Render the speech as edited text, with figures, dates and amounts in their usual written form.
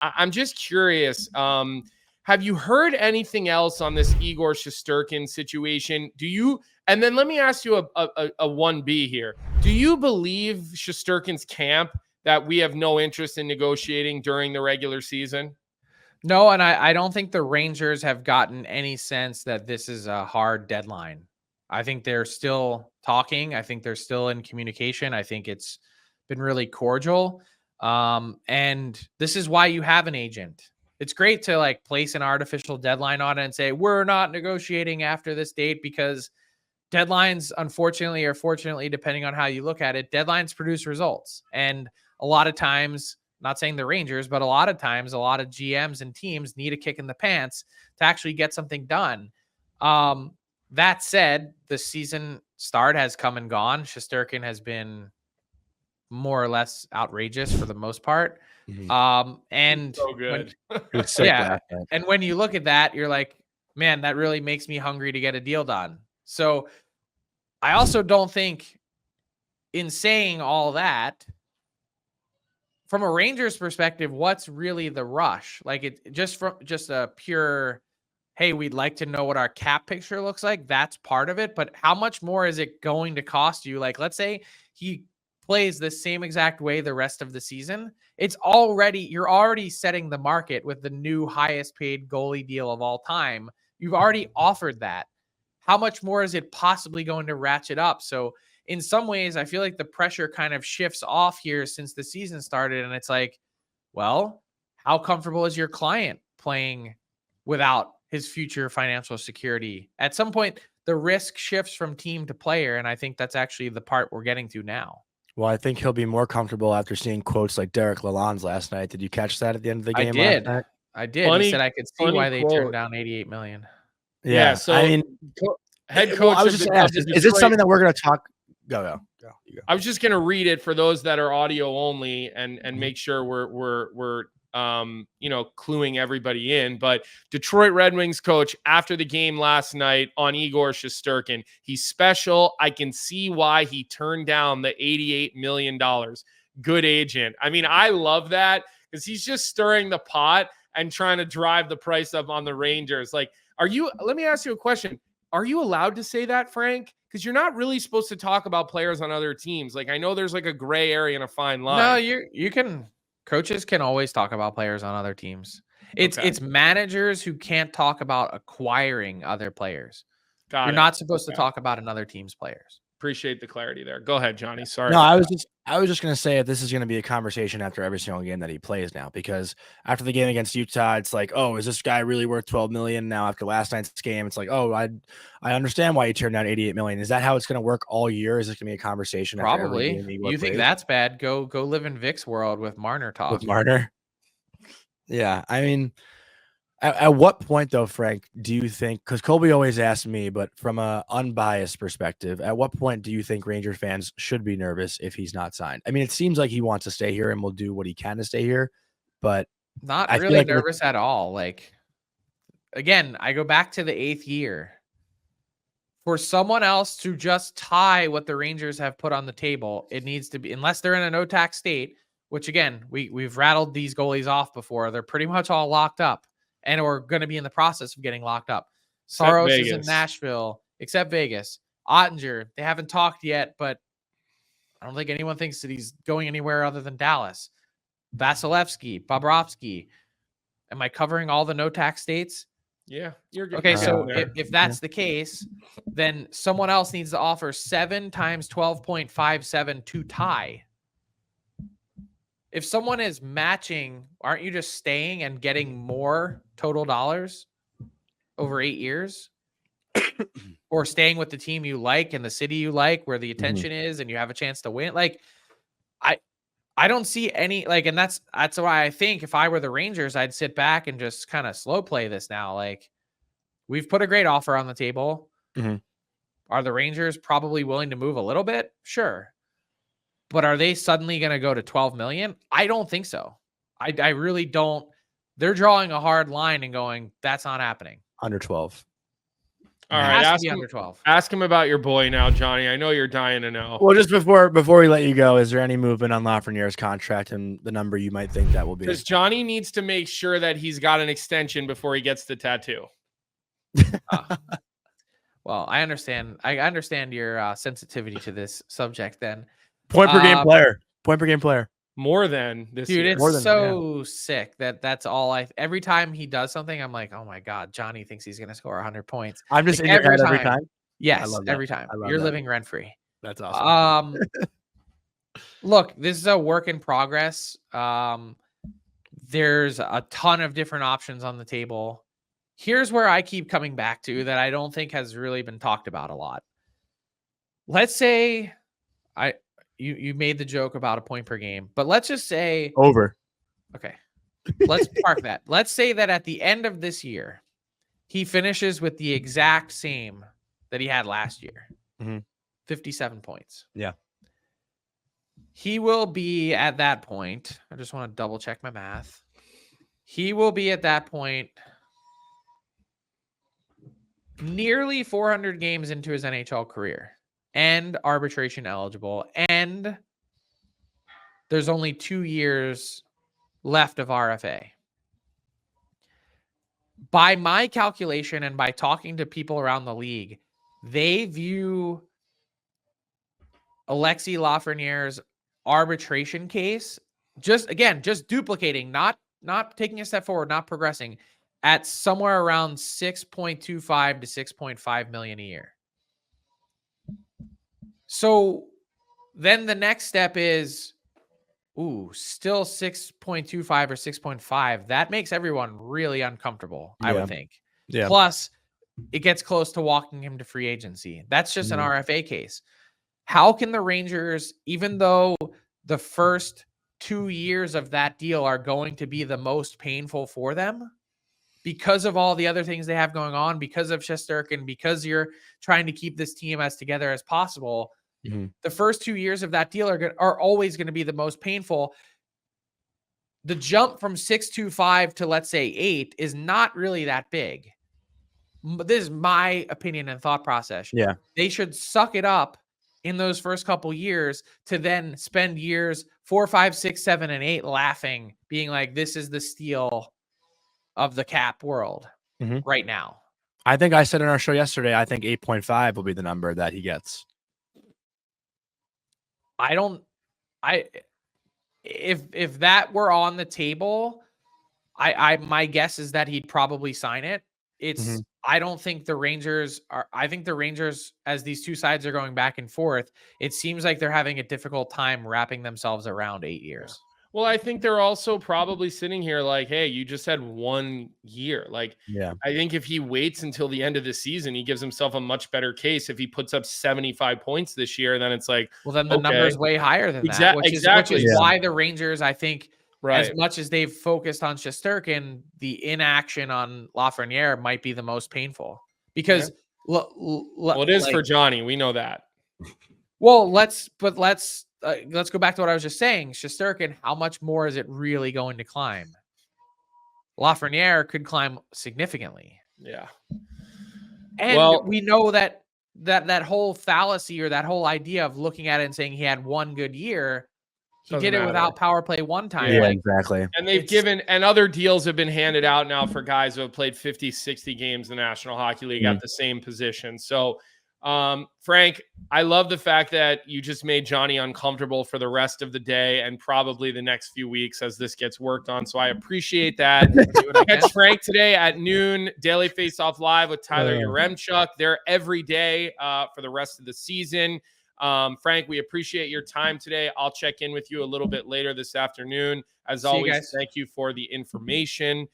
I'm just curious. Have you heard anything else on this Igor Shesterkin situation? And then let me ask you a 1B here. Do you believe Shesterkin's camp that we have no interest in negotiating during the regular season? No, and I don't think the Rangers have gotten any sense that this is a hard deadline. I think they're still talking. I think they're still in communication. I think it's been really cordial. And this is why you have an agent. It's great to like place an artificial deadline on it and say, we're not negotiating after this date, because deadlines, unfortunately or fortunately, depending on how you look at it, deadlines produce results. And a lot of times, not saying the Rangers, but a lot of times, a lot of GMs and teams need a kick in the pants to actually get something done. That said, the season start has come and gone. Shesterkin has been more or less outrageous for the most part. And so good. And when you look at that, you're like, man, that really makes me hungry to get a deal done. So I also don't think, in saying all that, from a Rangers perspective, what's really the rush? Like, it just a pure, hey, we'd like to know what our cap picture looks like. That's part of it. But how much more is it going to cost you? Like, let's say he plays the same exact way the rest of the season. You're already setting the market with the new highest paid goalie deal of all time. You've already offered that. How much more is it possibly going to ratchet up? So in some ways, I feel like the pressure kind of shifts off here since the season started. And it's like, well, how comfortable is your client playing without his future financial security? At some point, the risk shifts from team to player. And I think that's actually the part we're getting to now. Well, I think he'll be more comfortable after seeing quotes like Derek Lalonde last night. Did you catch that at the end of the game? I did. He said I could see why they turned down $88 million. Yeah. So I mean, head coach. I was just asked, is this something that we're going to talk? Go. I was just going to read it for those that are audio only and make sure we're cluing everybody in. But Detroit Red Wings coach after the game last night on Igor Shesterkin, he's special. I can see why he turned down the $88 million. Good agent. I mean, I love that because he's just stirring the pot and trying to drive the price up on the Rangers. Like, let me ask you a question. Are you allowed to say that, Frank? Because you're not really supposed to talk about players on other teams. Like, I know there's like a gray area and a fine line. No, you can. Coaches can always talk about players on other teams. It's managers who can't talk about acquiring other players. You're not supposed to talk about another team's players. Appreciate the clarity there. Go ahead, Johnny. Sorry. No, I was just going to say if this is going to be a conversation after every single game that he plays now, because after the game against Utah, it's like, oh, is this guy really worth $12 million? Now after last night's game, it's like, oh, I understand why he turned down $88 million. Is that how it's going to work all year? Is it going to be a conversation? Probably. You think that's bad? Go live in Vic's world with Marner talk. With Marner. Yeah, I mean, at what point, though, Frank, do you think, because Colby always asks me, but from an unbiased perspective, at what point do you think Ranger fans should be nervous if he's not signed? I mean, it seems like he wants to stay here and will do what he can to stay here, but not really nervous at all. Like, again, I go back to the 8th year. For someone else to just tie what the Rangers have put on the table, it needs to be, unless they're in a no-tax state, which, again, we've rattled these goalies off before. They're pretty much all locked up. And we're going to be in the process of getting locked up. Saros is in Nashville, except Vegas. Ottinger, they haven't talked yet, but I don't think anyone thinks that he's going anywhere other than Dallas. Vasilevsky, Bobrovsky. Am I covering all the no-tax states? Yeah. You're good. Okay, so if that's the case, then someone else needs to offer 7 times 12.57 to tie. If someone is matching, aren't you just staying and getting more total dollars over 8 years? Or staying with the team you like and the city you like where the attention is and you have a chance to win? Like, I don't see any, like, and that's why I think if I were the Rangers, I'd sit back and just kind of slow play this now. Like, we've put a great offer on the table. Are the Rangers probably willing to move a little bit? Sure. But are they suddenly going to go to 12 million? I don't think so. I really don't. They're drawing a hard line and going, that's not happening. Under 12. All It right, has to be under 12. Ask him about your boy now, Johnny. I know you're dying to know. Well, just before we let you go, is there any movement on Lafreniere's contract and the number you might think that will be? Because Johnny needs to make sure that he's got an extension before he gets the tattoo. Well, I understand. I understand your sensitivity to this subject. Then Point per game player. Point per game player. More than this dude, year. it's so sick that's all every time he does something, I'm like, oh my God, Johnny thinks he's gonna score 100 points. I'm just in your head every time. Yes, every time. You're living rent free. That's awesome. Look, this is a work in progress. There's a ton of different options on the table. Here's where I keep coming back to that I don't think has really been talked about a lot. Let's say you made the joke about a point per game, but let's just say over. Okay. Let's park that. Let's say that at the end of this year, he finishes with the exact same that he had last year. 57 points. Yeah. He will be at that point. I just want to double check my math. He will be at that point nearly 400 games into his NHL career and arbitration eligible. And there's only 2 years left of RFA. By my calculation and by talking to people around the league, they view Alexis Lafreniere's arbitration case just duplicating, not taking a step forward, not progressing, at somewhere around 6.25 to 6.5 million a year. So then the next step is, still 6.25 or 6.5. That makes everyone really uncomfortable, I would think. Yeah. Plus, it gets close to walking him to free agency. That's just an RFA case. How can the Rangers, even though the first 2 years of that deal are going to be the most painful for them, because of all the other things they have going on, because of Shesterkin, because you're trying to keep this team as together as possible, the first 2 years of that deal are always going to be the most painful. The jump from 6.25 to, let's say, 8 is not really that big. This is my opinion and thought process. Yeah. They should suck it up in those first couple years to then spend years 4, 5, 6, 7, and 8 laughing, being like, this is the steal of the cap world right now. I think I said in our show yesterday, I think 8.5 will be the number that he gets. If that were on the table, my guess is that he'd probably sign it. I don't think the Rangers I think the Rangers, as these two sides are going back and forth, it seems like they're having a difficult time wrapping themselves around 8 years. Well, I think they're also probably sitting here like, hey, you just had 1 year. Like, I think if he waits until the end of the season, he gives himself a much better case. If he puts up 75 points this year, then it's like, well, then the number is way higher than that, which is why the Rangers, I think, as much as they've focused on Shesterkin, the inaction on Lafreniere might be the most painful because it is for Johnny. We know that. Well, let's go back to what I was just saying. Shesterkin, how much more is it really going to climb? Lafreniere could climb significantly. Yeah. And we know that whole fallacy or that whole idea of looking at it and saying he had 1 good year, he did it without power play one time. Yeah, exactly. And they've given, and other deals have been handed out now for guys who have played 50, 60 games in the National Hockey League at the same position. So, Frank, I love the fact that you just made Johnny uncomfortable for the rest of the day and probably the next few weeks as this gets worked on. So I appreciate that. Catch Frank today at noon, Daily Faceoff Live with Tyler Yaremchuk. They're every day for the rest of the season. Frank, we appreciate your time today. I'll check in with you a little bit later this afternoon. As always, thank you for the information.